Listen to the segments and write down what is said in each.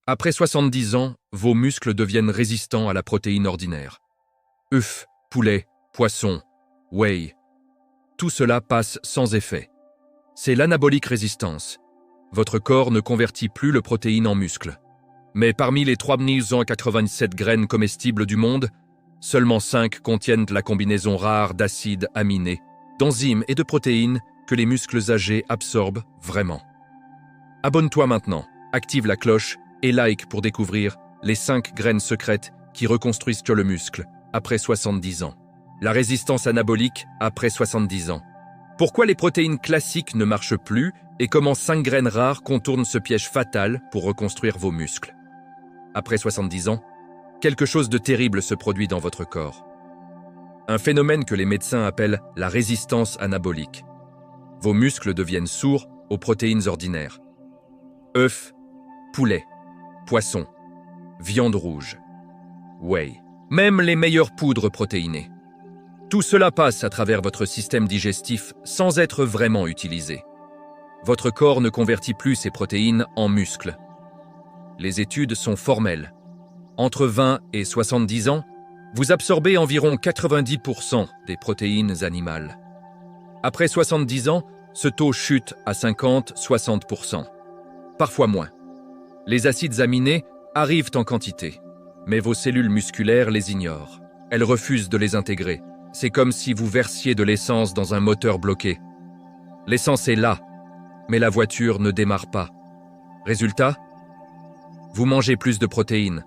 Après 70 ans, vos muscles deviennent résistants à la protéine ordinaire. œufs, poulet, poisson, whey. Tout cela passe sans effet. C'est l'anabolique résistance. Votre corps ne convertit plus le protéine en muscle. Mais parmi les 3187 graines comestibles du monde, seulement 5 contiennent la combinaison rare d'acides aminés, d'enzymes et de protéines que les muscles âgés absorbent vraiment. Abonne-toi maintenant, active la cloche et like pour découvrir les 5 graines secrètes qui reconstruisent le muscle après 70 ans. La résistance anabolique après 70 ans. Pourquoi les protéines classiques ne marchent plus et comment 5 graines rares contournent ce piège fatal pour reconstruire vos muscles. Après 70 ans, quelque chose de terrible se produit dans votre corps. Un phénomène que les médecins appellent la résistance anabolique. Vos muscles deviennent sourds aux protéines ordinaires. œufs, poulet, poisson, viande rouge, whey, même les meilleures poudres protéinées. Tout cela passe à travers votre système digestif sans être vraiment utilisé. Votre corps ne convertit plus ces protéines en muscles. Les études sont formelles. Entre 20 et 70 ans, vous absorbez environ 90% des protéines animales. Après 70 ans, ce taux chute à 50-60%. Parfois moins. Les acides aminés arrivent en quantité, mais vos cellules musculaires les ignorent. Elles refusent de les intégrer. C'est comme si vous versiez de l'essence dans un moteur bloqué. L'essence est là, mais la voiture ne démarre pas. Résultat ? Vous mangez plus de protéines,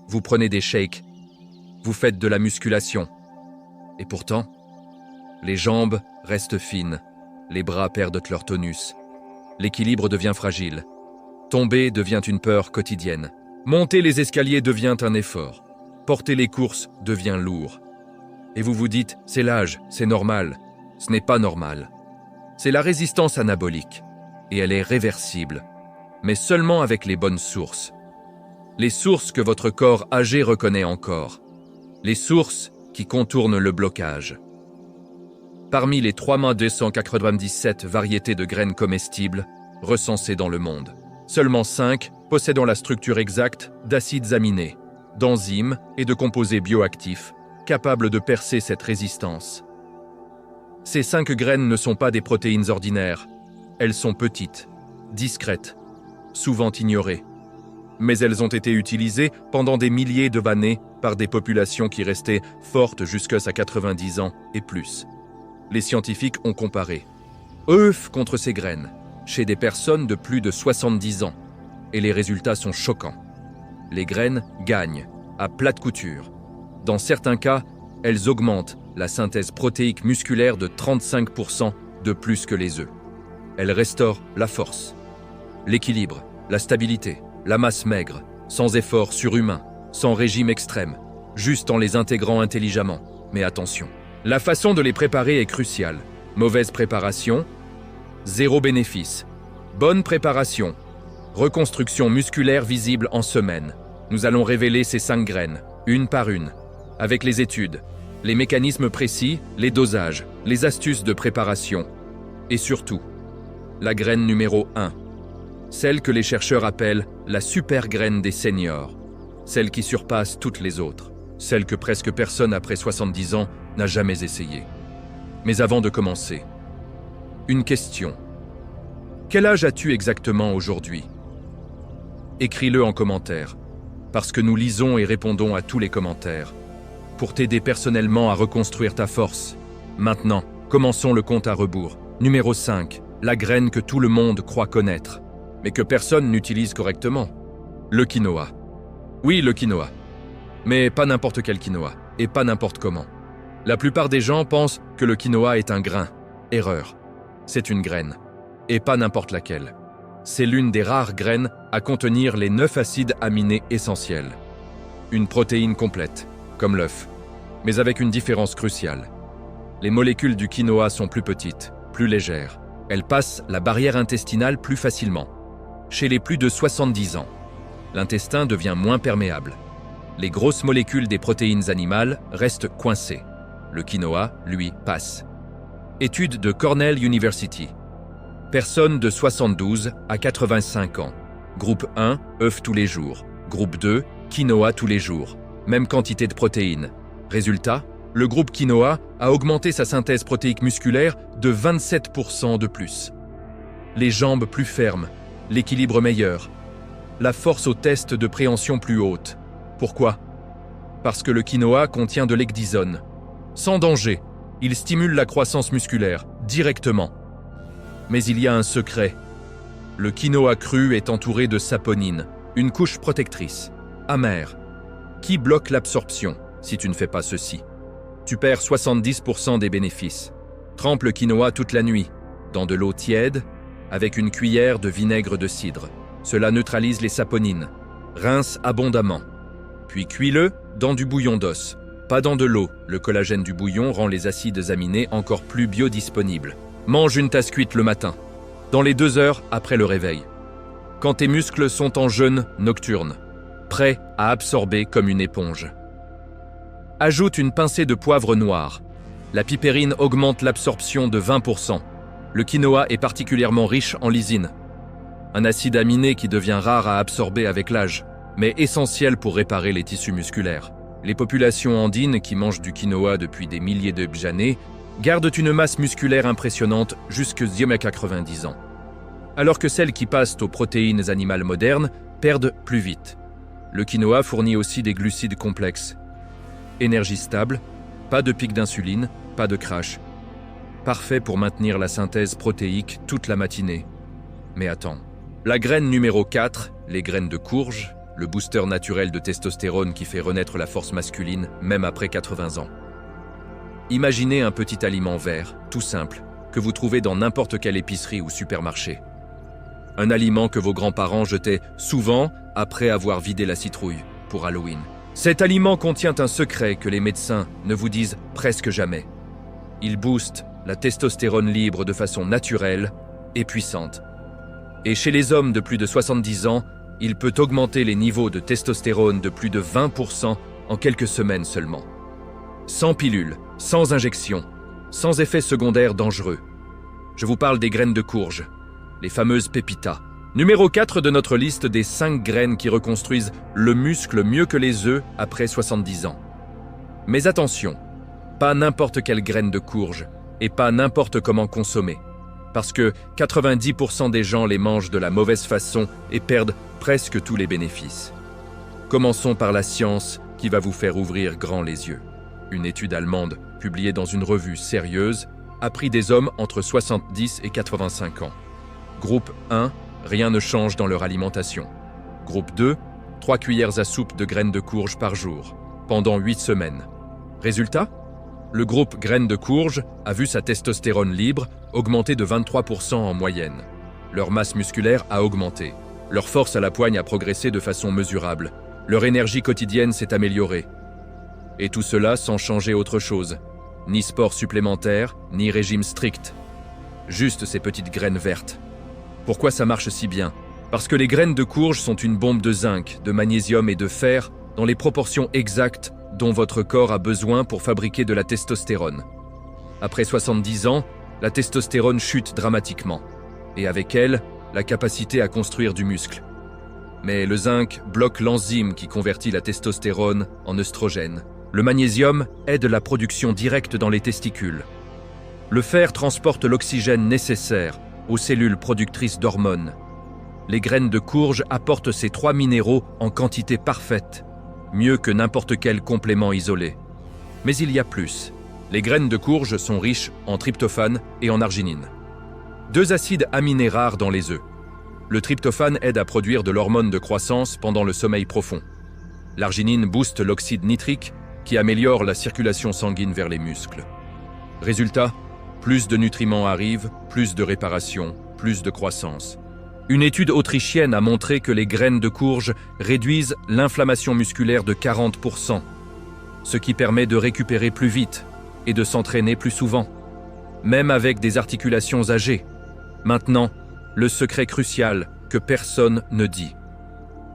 vous prenez des shakes, vous faites de la musculation. Et pourtant, les jambes restent fines, les bras perdent leur tonus, l'équilibre devient fragile, tomber devient une peur quotidienne, monter les escaliers devient un effort, porter les courses devient lourd. Et vous vous dites, c'est l'âge, c'est normal. Ce n'est pas normal. C'est la résistance anabolique, et elle est réversible, mais seulement avec les bonnes sources. Les sources que votre corps âgé reconnaît encore. Les sources qui contournent le blocage. Parmi les 3297 variétés de graines comestibles recensées dans le monde, seulement 5 possédant la structure exacte d'acides aminés, d'enzymes et de composés bioactifs capables de percer cette résistance. Ces 5 graines ne sont pas des protéines ordinaires. Elles sont petites, discrètes, souvent ignorées. Mais elles ont été utilisées pendant des milliers d'années par des populations qui restaient fortes jusqu'à 90 ans et plus. Les scientifiques ont comparé œufs contre ces graines chez des personnes de plus de 70 ans et les résultats sont choquants. Les graines gagnent à plate couture. Dans certains cas, elles augmentent la synthèse protéique musculaire de 35% de plus que les œufs. Elles restaurent la force, l'équilibre, la stabilité, la masse maigre, sans effort surhumain, sans régime extrême, juste en les intégrant intelligemment. Mais attention, la façon de les préparer est cruciale. Mauvaise préparation, zéro bénéfice. Bonne préparation, reconstruction musculaire visible en semaines. Nous allons révéler ces 5 graines, une par une, avec les études, les mécanismes précis, les dosages, les astuces de préparation. Et surtout, la graine numéro 1, celle que les chercheurs appellent la super graine des seniors, celle qui surpasse toutes les autres, celle que presque personne après 70 ans n'a jamais essayée. Mais avant de commencer, une question. Quel âge as-tu exactement aujourd'hui ? Écris-le en commentaire, parce que nous lisons et répondons à tous les commentaires, pour t'aider personnellement à reconstruire ta force. Maintenant, commençons le compte à rebours. Numéro 5, la graine que tout le monde croit connaître, mais que personne n'utilise correctement. Le quinoa. Oui, le quinoa. Mais pas n'importe quel quinoa, et pas n'importe comment. La plupart des gens pensent que le quinoa est un grain. Erreur. C'est une graine. Et pas n'importe laquelle. C'est l'une des rares graines à contenir les 9 acides aminés essentiels. Une protéine complète, comme l'œuf, mais avec une différence cruciale. Les molécules du quinoa sont plus petites, plus légères. Elles passent la barrière intestinale plus facilement. Chez les plus de 70 ans, l'intestin devient moins perméable. Les grosses molécules des protéines animales restent coincées. Le quinoa, lui, passe. Étude de Cornell University. Personnes de 72 à 85 ans. Groupe 1, œufs tous les jours. Groupe 2, quinoa tous les jours. Même quantité de protéines. Résultat, le groupe quinoa a augmenté sa synthèse protéique musculaire de 27% de plus. Les jambes plus fermes, l'équilibre meilleur, la force au test de préhension plus haute. Pourquoi? Parce que le quinoa contient de l'ecdysone. Sans danger, il stimule la croissance musculaire, directement. Mais il y a un secret. Le quinoa cru est entouré de saponine, une couche protectrice, amère, qui bloque l'absorption si tu ne fais pas ceci. Tu perds 70% des bénéfices. Trempe le quinoa toute la nuit, dans de l'eau tiède, avec une cuillère de vinaigre de cidre. Cela neutralise les saponines. Rince abondamment. Puis cuis-le dans du bouillon d'os. Pas dans de l'eau, le collagène du bouillon rend les acides aminés encore plus biodisponibles. Mange une tasse cuite le matin, dans les 2 heures après le réveil. Quand tes muscles sont en jeûne nocturne, prêts à absorber comme une éponge. Ajoute une pincée de poivre noir. La pipérine augmente l'absorption de 20%. Le quinoa est particulièrement riche en lysine, un acide aminé qui devient rare à absorber avec l'âge, mais essentiel pour réparer les tissus musculaires. Les populations andines qui mangent du quinoa depuis des milliers d'années gardent une masse musculaire impressionnante jusqu'à 90 ans, alors que celles qui passent aux protéines animales modernes perdent plus vite. Le quinoa fournit aussi des glucides complexes. Énergie stable, pas de pic d'insuline, pas de crash. Parfait pour maintenir la synthèse protéique toute la matinée. Mais attends. La graine numéro 4, les graines de courge, le booster naturel de testostérone qui fait renaître la force masculine même après 80 ans. Imaginez un petit aliment vert, tout simple, que vous trouvez dans n'importe quelle épicerie ou supermarché. Un aliment que vos grands-parents jetaient souvent après avoir vidé la citrouille pour Halloween. Cet aliment contient un secret que les médecins ne vous disent presque jamais. Il booste la testostérone libre de façon naturelle et puissante. Et chez les hommes de plus de 70 ans, il peut augmenter les niveaux de testostérone de plus de 20% en quelques semaines seulement. Sans pilule, sans injection, sans effets secondaires dangereux. Je vous parle des graines de courge, les fameuses pépitas. Numéro 4 de notre liste des 5 graines qui reconstruisent le muscle mieux que les œufs après 70 ans. Mais attention, pas n'importe quelle graine de courge et pas n'importe comment consommer. Parce que 90% des gens les mangent de la mauvaise façon et perdent presque tous les bénéfices. Commençons par la science qui va vous faire ouvrir grand les yeux. Une étude allemande, publiée dans une revue sérieuse, a pris des hommes entre 70 et 85 ans. Groupe 1, rien ne change dans leur alimentation. Groupe 2, 3 cuillères à soupe de graines de courge par jour, pendant 8 semaines. Résultat ? Le groupe graines de courge a vu sa testostérone libre augmenter de 23% en moyenne. Leur masse musculaire a augmenté. Leur force à la poigne a progressé de façon mesurable. Leur énergie quotidienne s'est améliorée. Et tout cela sans changer autre chose. Ni sport supplémentaire, ni régime strict. Juste ces petites graines vertes. Pourquoi ça marche si bien? Parce que les graines de courge sont une bombe de zinc, de magnésium et de fer dans les proportions exactes dont votre corps a besoin pour fabriquer de la testostérone. Après 70 ans, la testostérone chute dramatiquement. Et avec elle, la capacité à construire du muscle. Mais le zinc bloque l'enzyme qui convertit la testostérone en œstrogène. Le magnésium aide la production directe dans les testicules. Le fer transporte l'oxygène nécessaire aux cellules productrices d'hormones. Les graines de courge apportent ces 3 minéraux en quantité parfaite, mieux que n'importe quel complément isolé. Mais il y a plus. Les graines de courge sont riches en tryptophane et en arginine. 2 acides aminés rares dans les œufs. Le tryptophane aide à produire de l'hormone de croissance pendant le sommeil profond. L'arginine booste l'oxyde nitrique qui améliore la circulation sanguine vers les muscles. Résultat, plus de nutriments arrivent, plus de réparation, plus de croissance. Une étude autrichienne a montré que les graines de courge réduisent l'inflammation musculaire de 40%, ce qui permet de récupérer plus vite et de s'entraîner plus souvent, même avec des articulations âgées. Maintenant, le secret crucial que personne ne dit.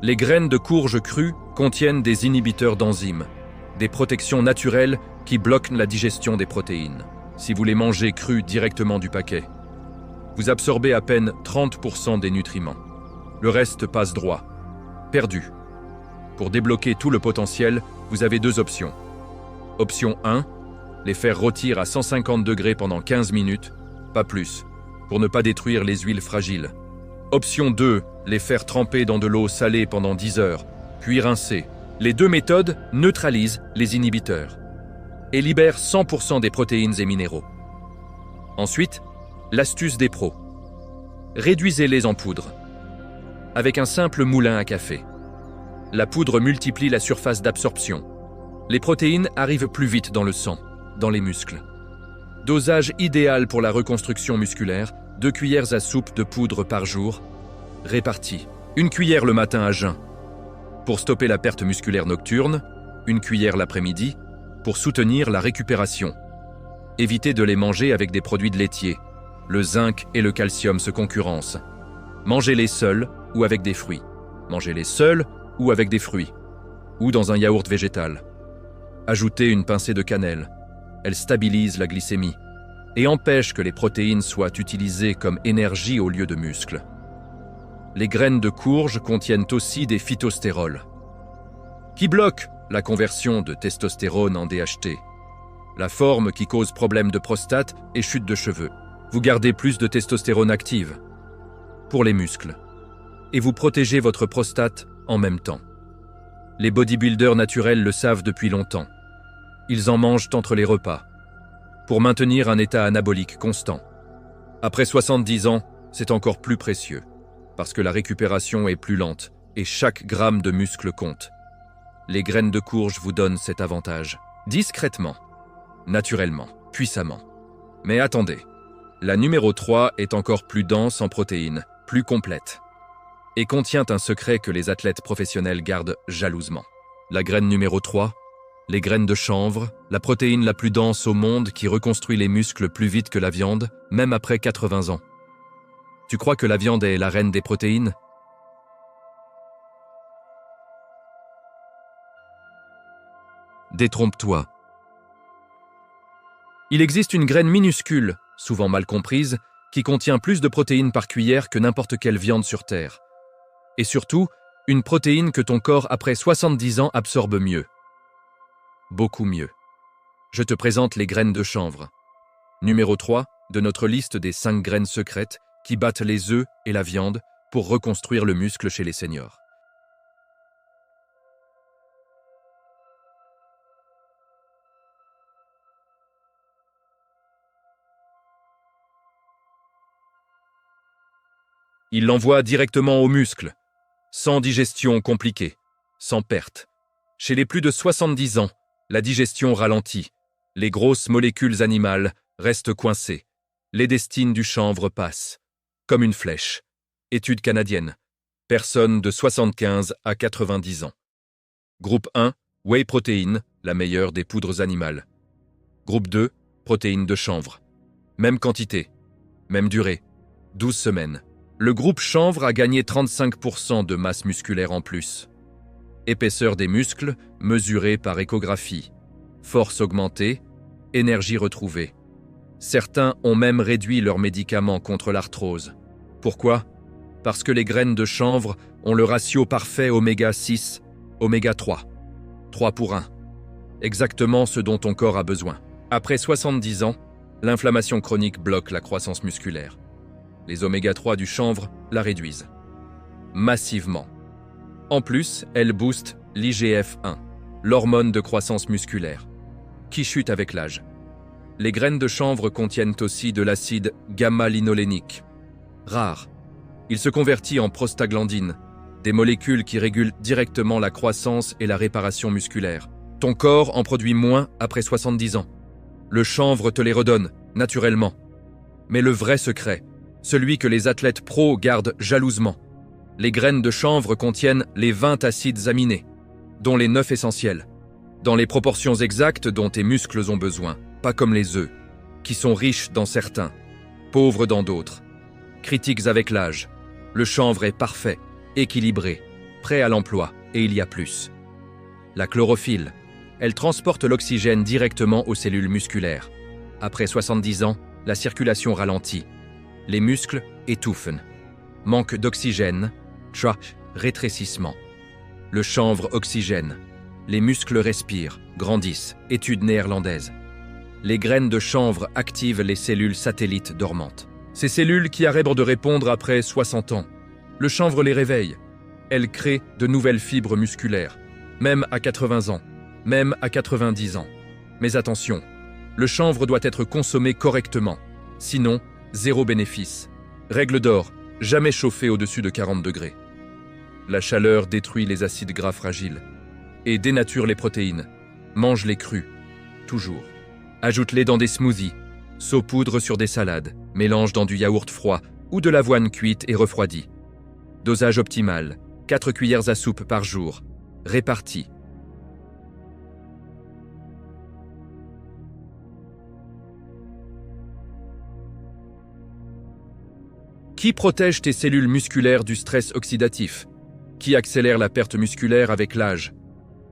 Les graines de courge crues contiennent des inhibiteurs d'enzymes, des protections naturelles qui bloquent la digestion des protéines. Si vous les mangez crues directement du paquet, vous absorbez à peine 30% des nutriments. Le reste passe droit. Perdu. Pour débloquer tout le potentiel, vous avez deux options. Option 1, les faire rôtir à 150 degrés pendant 15 minutes, pas plus, pour ne pas détruire les huiles fragiles. Option 2, les faire tremper dans de l'eau salée pendant 10 heures, puis rincer. Les deux méthodes neutralisent les inhibiteurs et libèrent 100% des protéines et minéraux. Ensuite, l'astuce des pros. Réduisez-les en poudre. Avec un simple moulin à café. La poudre multiplie la surface d'absorption. Les protéines arrivent plus vite dans le sang, dans les muscles. Dosage idéal pour la reconstruction musculaire, 2 cuillères à soupe de poudre par jour, réparties. 1 cuillère le matin à jeun. Pour stopper la perte musculaire nocturne, 1 cuillère l'après-midi, pour soutenir la récupération. Évitez de les manger avec des produits de laitier. Le zinc et le calcium se concurrencent. Mangez-les seuls ou avec des fruits. Mangez-les seuls ou avec des fruits. Ou dans un yaourt végétal. Ajoutez une pincée de cannelle. Elle stabilise la glycémie et empêche que les protéines soient utilisées comme énergie au lieu de muscles. Les graines de courge contiennent aussi des phytostérols, qui bloquent la conversion de testostérone en DHT, la forme qui cause problème de prostate et chute de cheveux. Vous gardez plus de testostérone active pour les muscles et vous protégez votre prostate en même temps. Les bodybuilders naturels le savent depuis longtemps. Ils en mangent entre les repas pour maintenir un état anabolique constant. Après 70 ans, c'est encore plus précieux parce que la récupération est plus lente et chaque gramme de muscle compte. Les graines de courge vous donnent cet avantage, discrètement, naturellement, puissamment. Mais attendez, la numéro 3 est encore plus dense en protéines, plus complète, et contient un secret que les athlètes professionnels gardent jalousement. La graine numéro 3, les graines de chanvre, la protéine la plus dense au monde qui reconstruit les muscles plus vite que la viande, même après 80 ans. Tu crois que la viande est la reine des protéines ? Détrompe-toi. Il existe une graine minuscule, souvent mal comprise, qui contient plus de protéines par cuillère que n'importe quelle viande sur Terre. Et surtout, une protéine que ton corps après 70 ans absorbe mieux. Beaucoup mieux. Je te présente les graines de chanvre. Numéro 3 de notre liste des 5 graines secrètes qui battent les œufs et la viande pour reconstruire le muscle chez les seniors. Il l'envoie directement aux muscles, sans digestion compliquée, sans perte. Chez les plus de 70 ans, la digestion ralentit, les grosses molécules animales restent coincées, les destines du chanvre passent, comme une flèche. Étude canadienne. Personnes de 75 à 90 ans. Groupe 1, whey protéine, la meilleure des poudres animales. Groupe 2, protéines de chanvre. Même quantité, même durée, 12 semaines. Le groupe chanvre a gagné 35% de masse musculaire en plus. Épaisseur des muscles, mesurée par échographie. Force augmentée, énergie retrouvée. Certains ont même réduit leurs médicaments contre l'arthrose. Pourquoi ? Parce que les graines de chanvre ont le ratio parfait oméga 6, oméga 3. 3 pour 1. Exactement ce dont ton corps a besoin. Après 70 ans, l'inflammation chronique bloque la croissance musculaire. Les oméga 3 du chanvre la réduisent. Massivement. En plus, elle booste l'IGF-1, l'hormone de croissance musculaire, qui chute avec l'âge. Les graines de chanvre contiennent aussi de l'acide gamma-linolénique. Rare. Il se convertit en prostaglandine, des molécules qui régulent directement la croissance et la réparation musculaire. Ton corps en produit moins après 70 ans. Le chanvre te les redonne, naturellement. Mais le vrai secret, celui que les athlètes pros gardent jalousement. Les graines de chanvre contiennent les 20 acides aminés, dont les 9 essentiels, dans les proportions exactes dont tes muscles ont besoin, pas comme les œufs, qui sont riches dans certains, pauvres dans d'autres. Critiques avec l'âge, le chanvre est parfait, équilibré, prêt à l'emploi, et il y a plus. La chlorophylle, elle transporte l'oxygène directement aux cellules musculaires. Après 70 ans, la circulation ralentit. Les muscles étouffent. Manque d'oxygène, rétrécissement. Le chanvre oxygène. Les muscles respirent, grandissent. Étude néerlandaise. Les graines de chanvre activent les cellules satellites dormantes. Ces cellules qui arrêtent de répondre après 60 ans. Le chanvre les réveille. Elles créent de nouvelles fibres musculaires, même à 80 ans, même à 90 ans. Mais attention, le chanvre doit être consommé correctement, sinon, zéro bénéfice. Règle d'or, jamais chauffer au-dessus de 40 degrés. La chaleur détruit les acides gras fragiles et dénature les protéines. Mange-les crus, toujours. Ajoute-les dans des smoothies, saupoudre sur des salades, mélange dans du yaourt froid ou de l'avoine cuite et refroidie. Dosage optimal, 4 cuillères à soupe par jour, réparties. Qui protège tes cellules musculaires du stress oxydatif? Qui accélère la perte musculaire avec l'âge?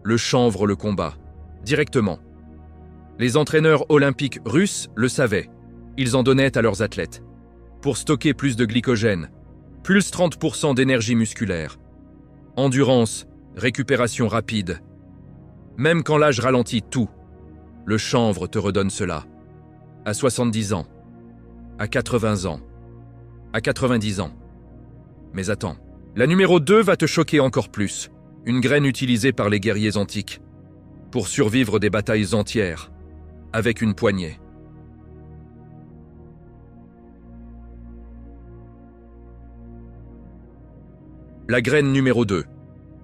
Le chanvre le combat, directement. Les entraîneurs olympiques russes le savaient. Ils en donnaient à leurs athlètes. Pour stocker plus de glycogène, plus 30% d'énergie musculaire. Endurance, récupération rapide. Même quand l'âge ralentit tout, le chanvre te redonne cela. À 70 ans, à 80 ans, à 90 ans. Mais attends, la numéro 2 va te choquer encore plus. Une graine utilisée par les guerriers antiques pour survivre des batailles entières, avec une poignée. La graine numéro 2.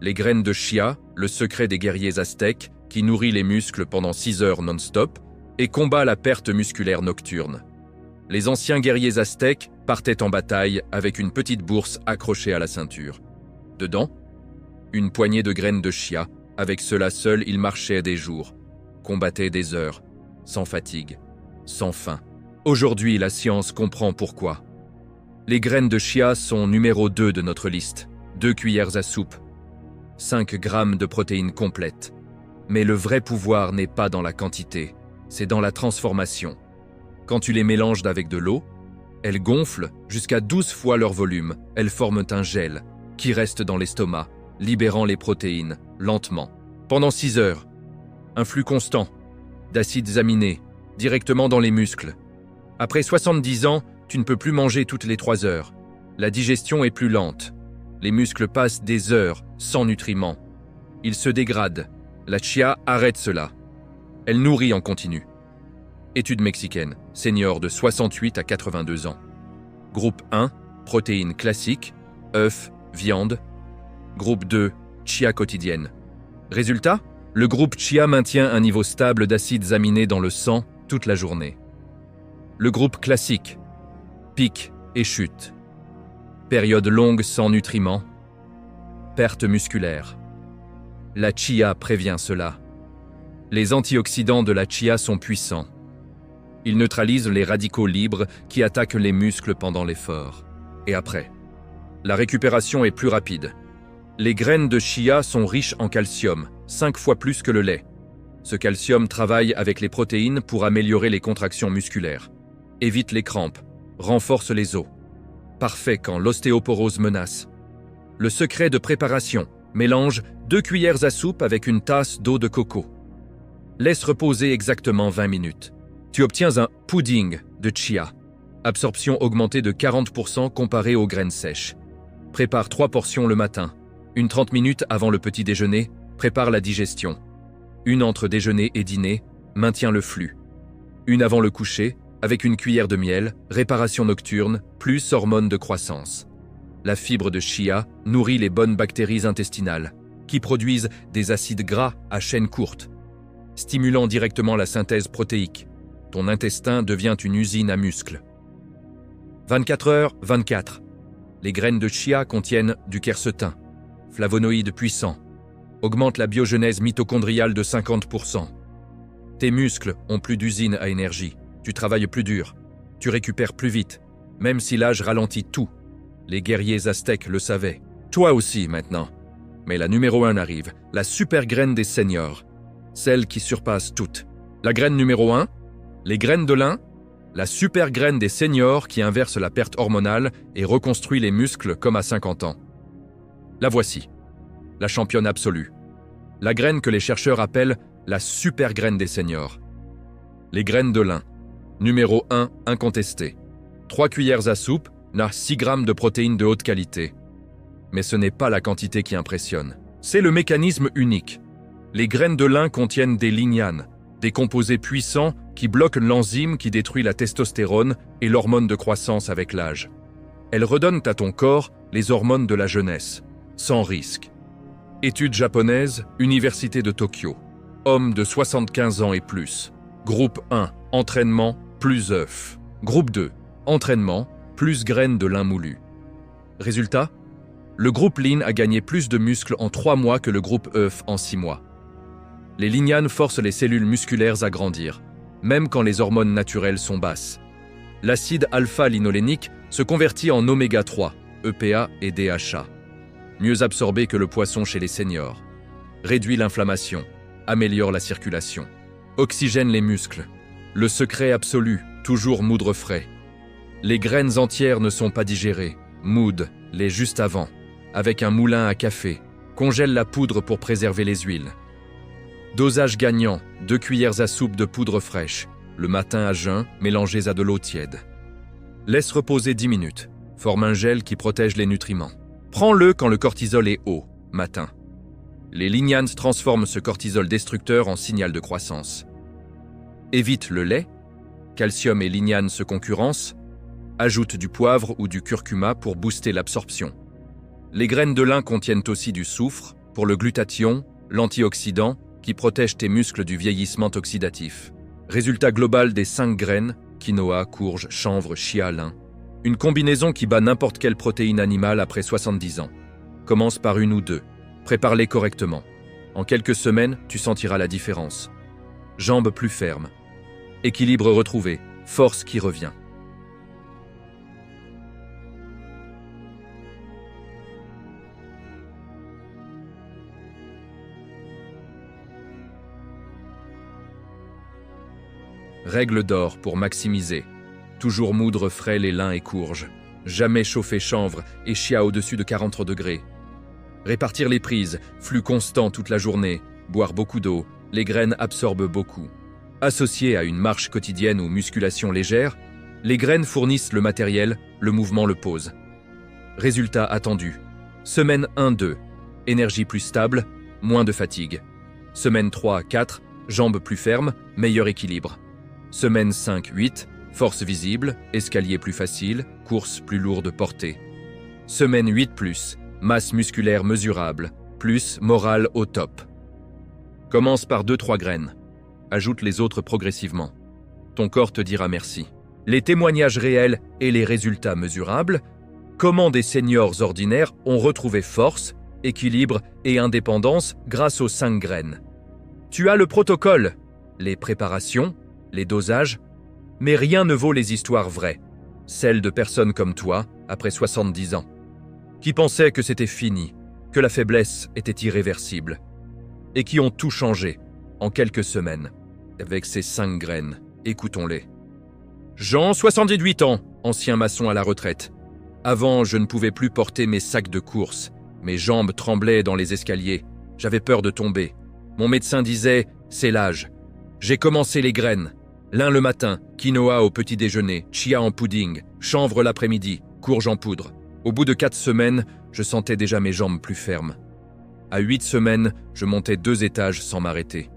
Les graines de chia, le secret des guerriers aztèques, qui nourrit les muscles pendant 6 heures non-stop et combat la perte musculaire nocturne. Les anciens guerriers aztèques partaient en bataille avec une petite bourse accrochée à la ceinture. Dedans, une poignée de graines de chia. Avec cela seul, ils marchaient des jours, combattaient des heures, sans fatigue, sans faim. Aujourd'hui, la science comprend pourquoi. Les graines de chia sont numéro 2 de notre liste. 2 cuillères à soupe, 5 grammes de protéines complètes. Mais le vrai pouvoir n'est pas dans la quantité, c'est dans la transformation. Quand tu les mélanges avec de l'eau, elles gonflent jusqu'à 12 fois leur volume. Elles forment un gel qui reste dans l'estomac, libérant les protéines lentement. Pendant 6 heures, un flux constant d'acides aminés directement dans les muscles. Après 70 ans, tu ne peux plus manger toutes les 3 heures. La digestion est plus lente. Les muscles passent des heures sans nutriments. Ils se dégradent. La chia arrête cela. Elle nourrit en continu. Étude mexicaine, senior de 68 à 82 ans. Groupe 1, protéines classiques, œufs, viande. Groupe 2, chia quotidienne. Résultat, le groupe chia maintient un niveau stable d'acides aminés dans le sang toute la journée. Le groupe classique, pic et chute. Période longue sans nutriments. Perte musculaire. La chia prévient cela. Les antioxydants de la chia sont puissants. Ils neutralisent les radicaux libres qui attaquent les muscles pendant l'effort. Et après, la récupération est plus rapide. Les graines de chia sont riches en calcium, 5 fois plus que le lait. Ce calcium travaille avec les protéines pour améliorer les contractions musculaires, évite les crampes, renforce les os. Parfait quand l'ostéoporose menace. Le secret de préparation, mélange 2 cuillères à soupe avec une tasse d'eau de coco. Laisse reposer exactement 20 minutes. Tu obtiens un pudding de chia. Absorption augmentée de 40% comparée aux graines sèches. Prépare 3 portions le matin. Une 30 minutes avant le petit déjeuner, prépare la digestion. Une entre déjeuner et dîner, maintient le flux. Une avant le coucher, avec une cuillère de miel, réparation nocturne, plus hormones de croissance. La fibre de chia nourrit les bonnes bactéries intestinales, qui produisent des acides gras à chaîne courte, stimulant directement la synthèse protéique. Ton intestin devient une usine à muscles. 24h24. Les graines de chia contiennent du quercetin, flavonoïde puissant, augmente la biogenèse mitochondriale de 50%. Tes muscles ont plus d'usine à énergie. Tu travailles plus dur, tu récupères plus vite, même si l'âge ralentit tout. Les guerriers aztèques le savaient. Toi aussi maintenant. Mais la numéro 1 arrive, la super graine des seniors, celle qui surpasse toutes. La graine numéro 1, les graines de lin, la super graine des seniors qui inverse la perte hormonale et reconstruit les muscles comme à 50 ans. La voici, la championne absolue. La graine que les chercheurs appellent la super graine des seniors. Les graines de lin. Numéro 1, incontesté. 3 cuillères à soupe, n'a 6 grammes de protéines de haute qualité. Mais ce n'est pas la quantité qui impressionne. C'est le mécanisme unique. Les graines de lin contiennent des lignanes, des composés puissants qui bloquent l'enzyme qui détruit la testostérone et l'hormone de croissance avec l'âge. Elles redonnent à ton corps les hormones de la jeunesse, sans risque. Études japonaises, Université de Tokyo. Hommes de 75 ans et plus. Groupe 1, entraînement plus œufs. Groupe 2, entraînement plus graines de lin moulu. Résultat, le groupe Lean a gagné plus de muscles en 3 mois que le groupe œufs en 6 mois. Les lignanes forcent les cellules musculaires à grandir, même quand les hormones naturelles sont basses. L'acide alpha-linolénique se convertit en oméga 3, EPA et DHA. Mieux absorbé que le poisson chez les seniors. Réduit l'inflammation, améliore la circulation. Oxygène les muscles. Le secret absolu, toujours moudre frais. Les graines entières ne sont pas digérées, moude-les juste avant, avec un moulin à café, congèle la poudre pour préserver les huiles. Dosage gagnant, 2 cuillères à soupe de poudre fraîche, le matin à jeun, mélangées à de l'eau tiède. Laisse reposer 10 minutes, forme un gel qui protège les nutriments. Prends-le quand le cortisol est haut, matin. Les lignanes transforment ce cortisol destructeur en signal de croissance. Évite le lait, calcium et lignanes se concurrencent, ajoute du poivre ou du curcuma pour booster l'absorption. Les graines de lin contiennent aussi du soufre, pour le glutathion, l'antioxydant, qui protège tes muscles du vieillissement oxydatif. Résultat global des 5 graines, quinoa, courge, chanvre, chia, lin. Une combinaison qui bat n'importe quelle protéine animale après 70 ans. Commence par 1 ou 2. Prépare-les correctement. En quelques semaines, tu sentiras la différence. Jambes plus fermes. Équilibre retrouvé. Force qui revient. Règle d'or pour maximiser. Toujours moudre frais les lins et courges. Jamais chauffer chanvre et chia au-dessus de 40 degrés. Répartir les prises, flux constant toute la journée, boire beaucoup d'eau, les graines absorbent beaucoup. Associées à une marche quotidienne ou musculation légère, les graines fournissent le matériel, le mouvement le pose. Résultat attendu. Semaine 1-2, énergie plus stable, moins de fatigue. Semaine 3-4, jambes plus fermes, meilleur équilibre. Semaine 5-8, force visible, escalier plus facile, course plus lourde portée. Semaine 8+, masse musculaire mesurable, plus morale au top. Commence par 2-3 graines. Ajoute les autres progressivement. Ton corps te dira merci. Les témoignages réels et les résultats mesurables, comment des seniors ordinaires ont retrouvé force, équilibre et indépendance grâce aux 5 graines. Tu as le protocole, les préparations, les dosages, mais rien ne vaut les histoires vraies, celles de personnes comme toi, après 70 ans, qui pensaient que c'était fini, que la faiblesse était irréversible, et qui ont tout changé en quelques semaines. Avec ces 5 graines, écoutons-les. Jean, 78 ans, ancien maçon à la retraite. Avant, je ne pouvais plus porter mes sacs de course. Mes jambes tremblaient dans les escaliers. J'avais peur de tomber. Mon médecin disait « c'est l'âge ». J'ai commencé les graines. Lin le matin, quinoa au petit déjeuner, chia en pudding, chanvre l'après-midi, courge en poudre. Au bout de 4 semaines, je sentais déjà mes jambes plus fermes. À 8 semaines, je montais 2 étages sans m'arrêter.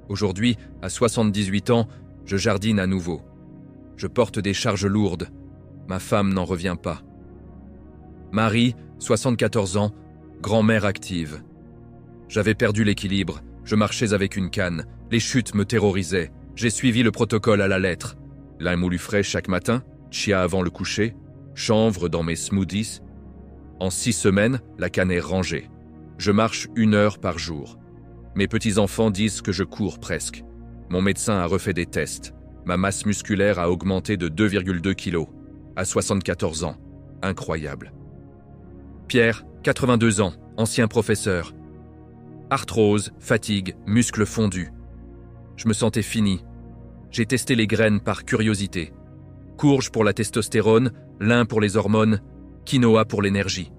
Aujourd'hui, à 78 ans, je jardine à nouveau. Je porte des charges lourdes. Ma femme n'en revient pas. Marie, 74 ans, grand-mère active. J'avais perdu l'équilibre, je marchais avec une canne, les chutes me terrorisaient. J'ai suivi le protocole à la lettre. Lin moulu frais chaque matin, chia avant le coucher, chanvre dans mes smoothies. En 6 semaines, la canne est rangée. Je marche 1 heure par jour. Mes petits-enfants disent que je cours presque. Mon médecin a refait des tests. Ma masse musculaire a augmenté de 2,2 kg. À 74 ans. Incroyable. Pierre, 82 ans, ancien professeur. Arthrose, fatigue, muscles fondus. Je me sentais fini. J'ai testé les graines par curiosité. Courge pour la testostérone, lin pour les hormones, quinoa pour l'énergie.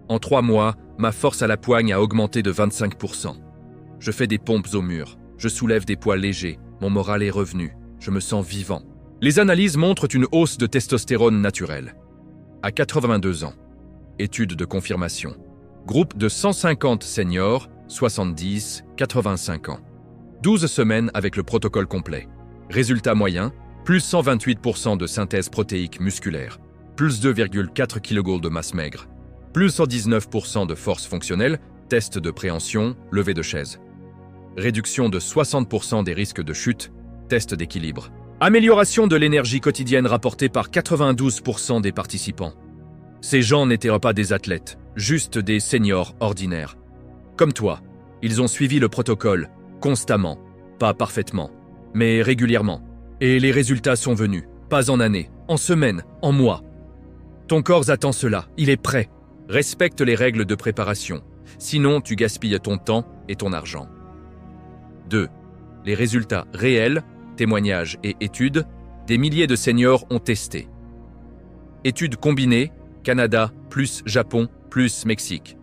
En 3 mois, ma force à la poigne a augmenté de 25%. Je fais des pompes au mur, je soulève des poids légers, mon moral est revenu, je me sens vivant. Les analyses montrent une hausse de testostérone naturelle. À 82 ans. Étude de confirmation. Groupe de 150 seniors, 70, 85 ans. 12 semaines avec le protocole complet. Résultat moyen, plus 128% de synthèse protéique musculaire, plus 2,4 kg de masse maigre, plus 119% de force fonctionnelle, test de préhension, levée de chaise. Réduction de 60% des risques de chute, test d'équilibre. Amélioration de l'énergie quotidienne rapportée par 92% des participants. Ces gens n'étaient pas des athlètes, juste des seniors ordinaires. Comme toi, ils ont suivi le protocole, constamment, pas parfaitement, mais régulièrement. Et les résultats sont venus, pas en années, en semaines, en mois. Ton corps attend cela, il est prêt. Respecte les règles de préparation, sinon tu gaspilles ton temps et ton argent. 2. Les résultats réels, témoignages et études, des milliers de seniors ont testé. Études combinées, Canada plus Japon plus Mexique.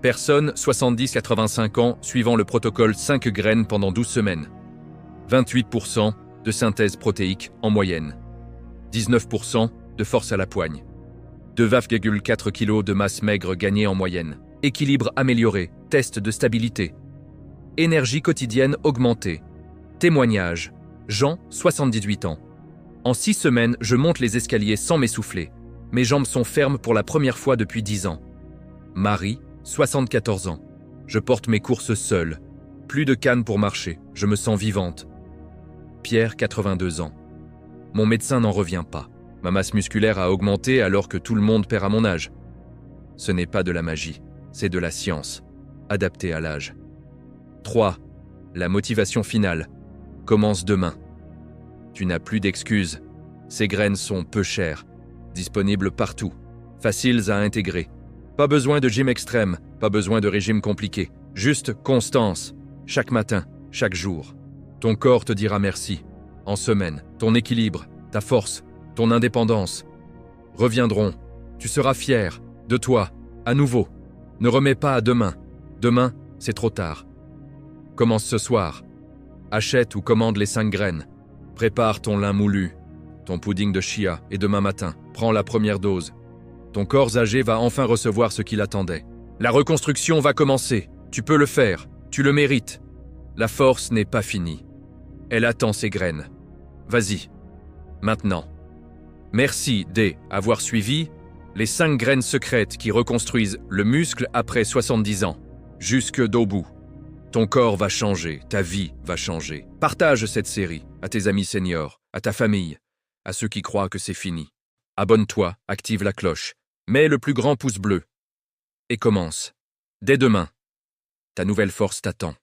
Personnes 70-85 ans suivant le protocole 5 graines pendant 12 semaines. 28% de synthèse protéique en moyenne. 19% de force à la poigne. 2,4 kg de masse maigre gagnée en moyenne. Équilibre amélioré, test de stabilité. Énergie quotidienne augmentée. Témoignage. Jean, 78 ans. En 6 semaines, je monte les escaliers sans m'essouffler. Mes jambes sont fermes pour la première fois depuis 10 ans. Marie, 74 ans. Je porte mes courses seule. Plus de canne pour marcher, je me sens vivante. Pierre, 82 ans. Mon médecin n'en revient pas. Ma masse musculaire a augmenté alors que tout le monde perd à mon âge. Ce n'est pas de la magie, c'est de la science, adaptée à l'âge. 3. La motivation finale. Commence demain. Tu n'as plus d'excuses. Ces graines sont peu chères, disponibles partout, faciles à intégrer. Pas besoin de gym extrême, pas besoin de régime compliqué. Juste constance, chaque matin, chaque jour. Ton corps te dira merci. En semaine, ton équilibre, ta force, ton indépendance reviendront. Tu seras fier de toi, à nouveau. Ne remets pas à demain. Demain, c'est trop tard. Commence ce soir. Achète ou commande les 5 graines. Prépare ton lin moulu, ton pudding de chia et demain matin, prends la première dose. Ton corps âgé va enfin recevoir ce qu'il attendait. La reconstruction va commencer. Tu peux le faire. Tu le mérites. La force n'est pas finie. Elle attend ses graines. Vas-y. Maintenant. Merci d'avoir suivi les 5 graines secrètes qui reconstruisent le muscle après 70 ans. Jusque d'au bout. Ton corps va changer, ta vie va changer. Partage cette série à tes amis seniors, à ta famille, à ceux qui croient que c'est fini. Abonne-toi, active la cloche, mets le plus grand pouce bleu. Et commence. Dès demain. Ta nouvelle force t'attend.